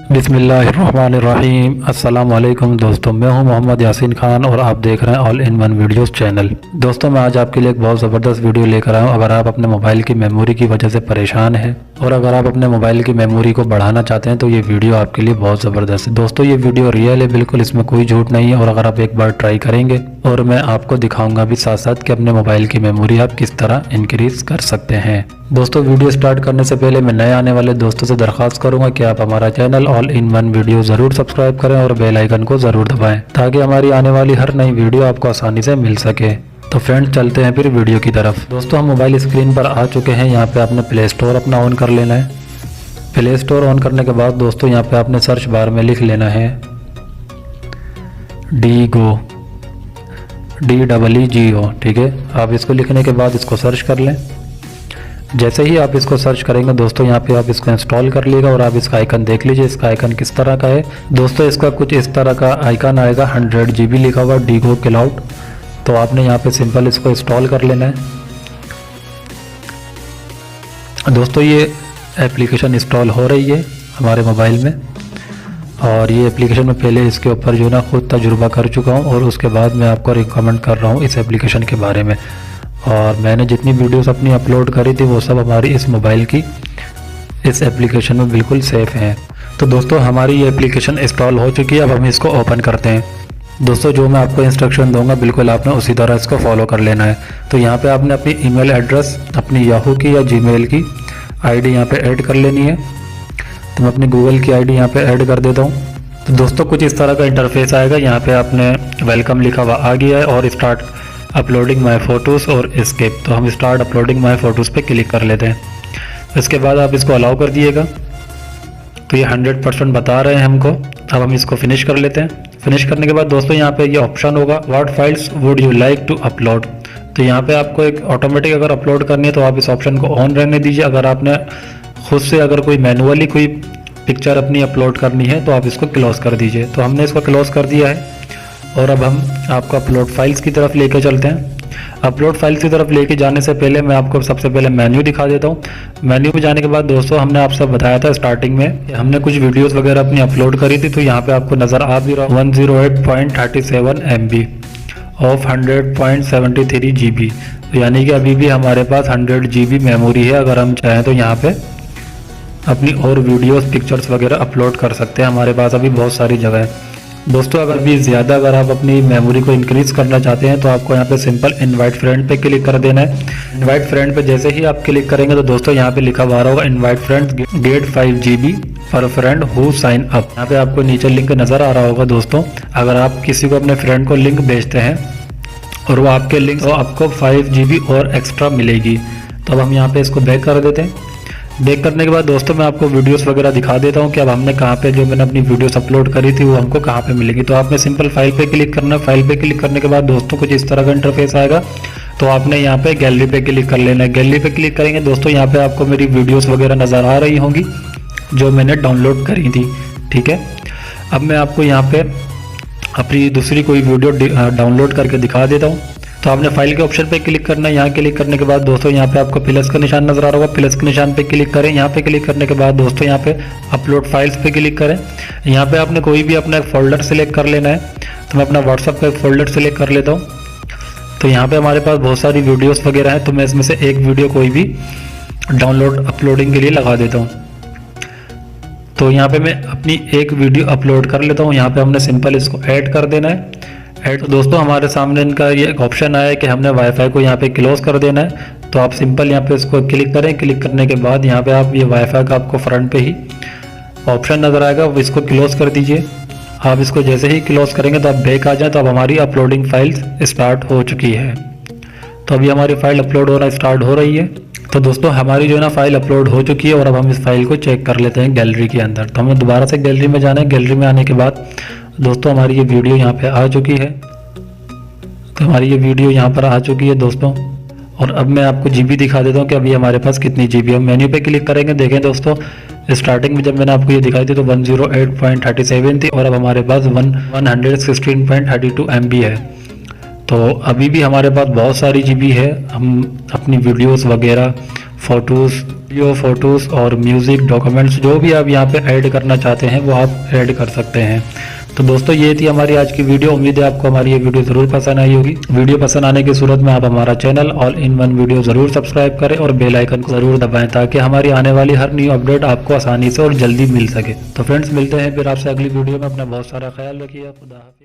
बिस्मिल्लाहिर्रहमानिर्रहीम। अस्सलाम वालेकुम दोस्तों, मैं हूं मोहम्मद यासीन खान और आप देख रहे हैं all in one videos channel. दोस्तों, मैं आज आपके लिए एक बहुत ज़बरदस्त वीडियो लेकर आया हूं। अगर आप अपने मोबाइल की मेमोरी की वजह से परेशान हैं और अगर आप अपने मोबाइल की मेमोरी को बढ़ाना चाहते हैं तो ये वीडियो आपके लिए बहुत ज़बरदस्त है। दोस्तों, ये वीडियो रियल है, बिल्कुल इसमें कोई झूठ नहीं है। और अगर आप एक बार ट्राई करेंगे और मैं आपको दिखाऊंगा भी साथ साथ कि अपने मोबाइल की मेमोरी आप किस तरह इंक्रीज कर सकते हैं। दोस्तों, वीडियो स्टार्ट करने से पहले मैं नए आने वाले दोस्तों से दरख्वास्त करूंगा कि आप हमारा channel all in one video ज़रूर सब्सक्राइब करें और बेल आइकन को ज़रूर दबाएं ताकि हमारी आने वाली हर नई वीडियो आपको आसानी से मिल सके। तो फ्रेंड्स, चलते हैं फिर वीडियो की तरफ। दोस्तों, हम मोबाइल स्क्रीन पर आ चुके हैं। यहाँ पे आपने प्ले स्टोर अपना ऑन कर लेना है। प्ले स्टोर ऑन करने के बाद दोस्तों यहाँ पे आपने सर्च बार में लिख लेना है DGO, DEEGO। ठीक है, आप इसको लिखने के बाद इसको सर्च कर लें। जैसे ही आप इसको सर्च करेंगे दोस्तों, यहाँ पे आप इसको इंस्टॉल कर लीजिएगा और आप इसका आइकन देख लीजिए। इसका आइकन किस तरह का है दोस्तों, इसका कुछ इस तरह का आइकन आएगा, 100 GB लिखा हुआ DGO क्लाउड। तो आपने यहाँ पे सिंपल इसको इंस्टॉल कर लेना है। दोस्तों, ये एप्लीकेशन इंस्टॉल हो रही है हमारे मोबाइल में और ये एप्लीकेशन में पहले इसके ऊपर जो ना खुद तजुर्बा कर चुका हूँ और उसके बाद मैं आपको रिकमेंड कर रहा हूँ इस एप्लीकेशन के बारे में। और मैंने जितनी वीडियोस अपनी अपलोड करी थी वो सब हमारी इस मोबाइल की इस एप्लीकेशन में बिल्कुल सेफ़ हैं। तो दोस्तों, हमारी ये एप्लीकेशन इंस्टॉल हो चुकी है। अब हम इसको ओपन करते हैं। दोस्तों, जो मैं आपको इंस्ट्रक्शन दूंगा बिल्कुल आपने उसी तरह इसको फॉलो कर लेना है। तो यहाँ पे आपने अपनी ईमेल एड्रेस अपनी याहू की या जीमेल की आईडी यहाँ पे ऐड कर लेनी है। तो मैं अपनी गूगल की आईडी यहाँ पे ऐड कर देता हूँ। तो दोस्तों, कुछ इस तरह का इंटरफेस आएगा। यहाँ पे आपने वेलकम लिखा हुआ आ गया है और स्टार्ट अपलोडिंग माय फ़ोटोज़ और एस्केप। तो हम स्टार्ट अपलोडिंग माय फ़ोटोज़ पे क्लिक कर लेते हैं। इसके बाद आप इसको अलाउ कर दिएगा। तो ये 100% बता रहे हैं हमको। अब हम इसको फिनिश कर लेते हैं। फिनिश करने के बाद दोस्तों यहाँ पे ये ऑप्शन होगा, what files would you like to upload. तो यहाँ पे आपको एक ऑटोमेटिक अगर अपलोड करनी है तो आप इस ऑप्शन को ऑन रहने दीजिए। अगर आपने खुद से अगर कोई मैनुअली कोई पिक्चर अपनी अपलोड करनी है तो आप इसको क्लोज कर दीजिए। तो हमने इसको क्लोज कर दिया है और अब हम आपको अपलोड फाइल्स की तरफ लेके चलते हैं। अपलोड फाइल्स की तरफ लेके जाने से पहले मैं आपको सबसे पहले मेन्यू दिखा देता हूँ। मेन्यू में जाने के बाद दोस्तों, हमने आपसे बताया था स्टार्टिंग में हमने कुछ वीडियोस वगैरह अपनी अपलोड करी थी। तो यहाँ पे आपको नज़र आ भी रहा 108.37 MB ऑफ 100.73 GB। तो यानी कि अभी भी हमारे पास 100 GB मेमोरी है। अगर हम चाहें तो यहाँ पे अपनी और वीडियोस पिक्चर्स वगैरह अपलोड कर सकते हैं। हमारे पास अभी बहुत सारी जगह है। दोस्तों, अगर आप अपनी मेमोरी को इंक्रीज करना चाहते हैं तो आपको यहाँ पे सिंपल इनवाइट फ्रेंड पे क्लिक कर देना है। इनवाइट फ्रेंड पे जैसे ही आप क्लिक करेंगे तो दोस्तों यहाँ पे लिखा हुआ होगा invite friends get 5 GB for friend who sign up. यहाँ पे आपको नीचे लिंक नज़र आ रहा होगा। दोस्तों, अगर आप किसी को अपने फ्रेंड को लिंक भेजते हैं और वो आपके लिंक तो आपको 5 GB और एक्स्ट्रा मिलेगी। तो अब हम यहाँ पे इसको बैक कर देते हैं। बैक करने के बाद दोस्तों, मैं आपको वीडियोस वगैरह दिखा देता हूँ कि अब हमने कहाँ पे जो मैंने अपनी वीडियोस अपलोड करी थी वो हमको कहाँ पे मिलेगी। तो आपने सिंपल फाइल पे क्लिक करना है। फाइल पे क्लिक करने के बाद दोस्तों कुछ इस तरह का इंटरफेस आएगा। तो आपने यहाँ पे गैलरी पे क्लिक कर लेना है। गैलरी पे क्लिक करेंगे दोस्तों, यहाँ पे आपको मेरी वीडियोज़ वगैरह नज़र आ रही होंगी जो मैंने डाउनलोड करी थी। ठीक है, अब मैं आपको यहाँ पे अपनी दूसरी कोई वीडियो डाउनलोड करके दिखा देता हूँ। तो आपने फाइल के ऑप्शन पे क्लिक करना है। यहाँ क्लिक करने के बाद दोस्तों यहाँ पे आपको प्लस का निशान नजर आ रहा होगा। प्लस के निशान पे क्लिक करें। यहाँ पे क्लिक करने के बाद दोस्तों यहाँ पे अपलोड फाइल्स पे क्लिक करें। यहाँ पे आपने कोई भी अपना एक फोल्डर सेलेक्ट कर लेना है। तो मैं अपना व्हाट्सअप का एक फोल्डर सेलेक्ट कर लेता हूँ। तो यहाँ पे हमारे पास बहुत सारी वीडियोज़ वगैरह हैं। तो मैं इसमें से एक वीडियो कोई भी डाउनलोड अपलोडिंग के लिए लगा देता हूँ। तो यहाँ पे मैं अपनी एक वीडियो अपलोड कर लेता हूँ। यहाँ पे हमने सिंपल इसको ऐड कर देना है। तो दोस्तों, हमारे सामने इनका ये ऑप्शन आया है कि हमने वाईफाई को यहाँ पे क्लोज कर देना है। तो आप सिंपल यहाँ पे इसको क्लिक करें। क्लिक करने के बाद यहाँ पे आप ये वाईफाई का आपको फ्रंट पे ही ऑप्शन नज़र आएगा, वो इसको क्लोज कर दीजिए। आप इसको जैसे ही क्लोज करेंगे तो आप बैक आ जाए। तो अब हमारी अपलोडिंग फाइल्स स्टार्ट हो चुकी है। तो अभी हमारी फाइल अपलोड होना स्टार्ट हो रही है। तो दोस्तों, हमारी जो है ना फाइल अपलोड हो चुकी है और अब हम इस फाइल को चेक कर लेते हैं गैलरी के अंदर। तो हमें दोबारा से गैलरी में जाना है। गैलरी में आने के बाद दोस्तों हमारी ये वीडियो यहाँ पे आ चुकी है। तो हमारी ये वीडियो यहाँ पर आ चुकी है दोस्तों। और अब मैं आपको GB दिखा देता हूँ कि अभी हमारे पास कितनी GB है। मेन्यू पे क्लिक करेंगे। देखें दोस्तों, स्टार्टिंग में जब मैंने आपको ये दिखाई थी तो 108.37 थी और अब हमारे पास 116.32 MB है। तो अभी भी हमारे पास बहुत सारी GB है। हम अपनी वीडियोस वगैरह फ़ोटोज़, वीडियो, फ़ोटोज़ और म्यूज़िक, डॉक्यूमेंट्स जो भी आप यहाँ पे ऐड करना चाहते हैं वो आप ऐड कर सकते हैं। तो दोस्तों ये थी हमारी आज की वीडियो। उम्मीद है आपको हमारी ये वीडियो ज़रूर पसंद आई होगी। वीडियो पसंद आने की सूरत में आप हमारा channel all in one video ज़रूर सब्सक्राइब करें और बेल आइकन को ज़रूर दबाएं ताकि हमारी आने वाली हर न्यू अपडेट आपको आसानी से और जल्दी मिल सके। तो फ्रेंड्स मिलते हैं फिर आपसे अगली वीडियो में। अपना बहुत सारा ख्याल रखिए। खुदा हाफिज़।